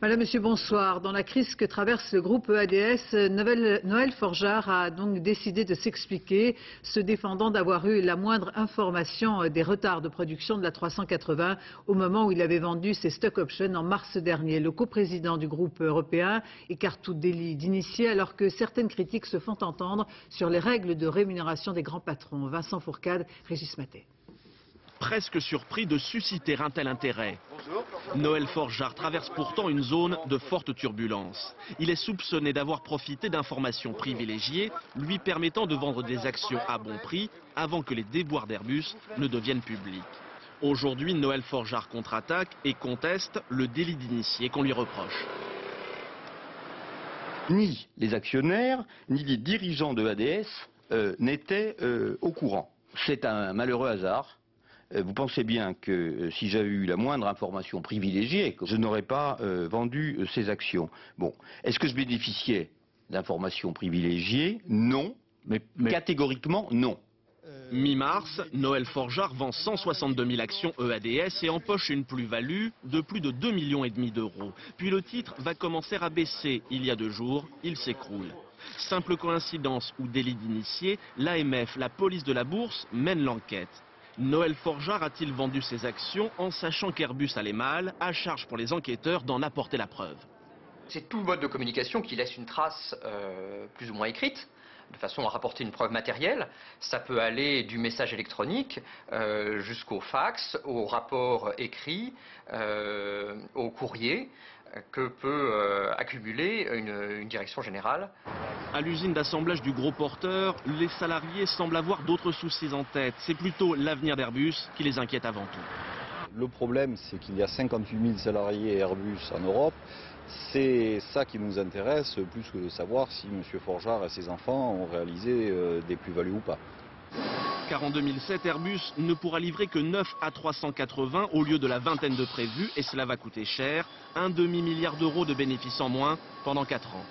Madame, Monsieur, bonsoir. Dans la crise que traverse le groupe EADS, Noël Forgeard a donc décidé de s'expliquer, se défendant d'avoir eu la moindre information des retards de production de la 380 au moment où il avait vendu ses stock options en mars dernier. Le coprésident du groupe européen écarte tout délit d'initié alors que certaines critiques se font entendre sur les règles de rémunération des grands patrons. Vincent Fourcade, Régis Maté. Presque surpris de susciter un tel intérêt. Noël Forgeard traverse pourtant une zone de forte turbulence. Il est soupçonné d'avoir profité d'informations privilégiées lui permettant de vendre des actions à bon prix avant que les déboires d'Airbus ne deviennent publics. Aujourd'hui, Noël Forgeard contre-attaque et conteste le délit d'initié qu'on lui reproche. Ni les actionnaires, ni les dirigeants de ADS n'étaient au courant. C'est un malheureux hasard. Vous pensez bien que si j'avais eu la moindre information privilégiée, je n'aurais pas vendu ces actions. Bon, est-ce que je bénéficiais d'informations privilégiées? Non, mais catégoriquement non. Mi-mars, Noël Forgeard vend 162 000 actions EADS et empoche une plus-value de plus de 2,5 millions d'euros. Puis le titre va commencer à baisser. Il y a 2 jours, il s'écroule. Simple coïncidence ou délit d'initié, l'AMF, la police de la bourse, mène l'enquête. Noël Forgeard a-t-il vendu ses actions en sachant qu'Airbus allait mal, à charge pour les enquêteurs d'en apporter la preuve? C'est tout mode de communication qui laisse une trace plus ou moins écrite, de façon à rapporter une preuve matérielle. Ça peut aller du message électronique jusqu'au fax, au rapport écrit, au courrier que peut accumuler une direction générale. À l'usine d'assemblage du gros porteur, les salariés semblent avoir d'autres soucis en tête. C'est plutôt l'avenir d'Airbus qui les inquiète avant tout. Le problème, c'est qu'il y a 58 000 salariés Airbus en Europe. C'est ça qui nous intéresse, plus que de savoir si M. Forgeard et ses enfants ont réalisé des plus-values ou pas. Car en 2007, Airbus ne pourra livrer que 9 A380 au lieu de la vingtaine de prévus, et cela va coûter cher, un demi-milliard d'euros de bénéfices en moins pendant 4 ans.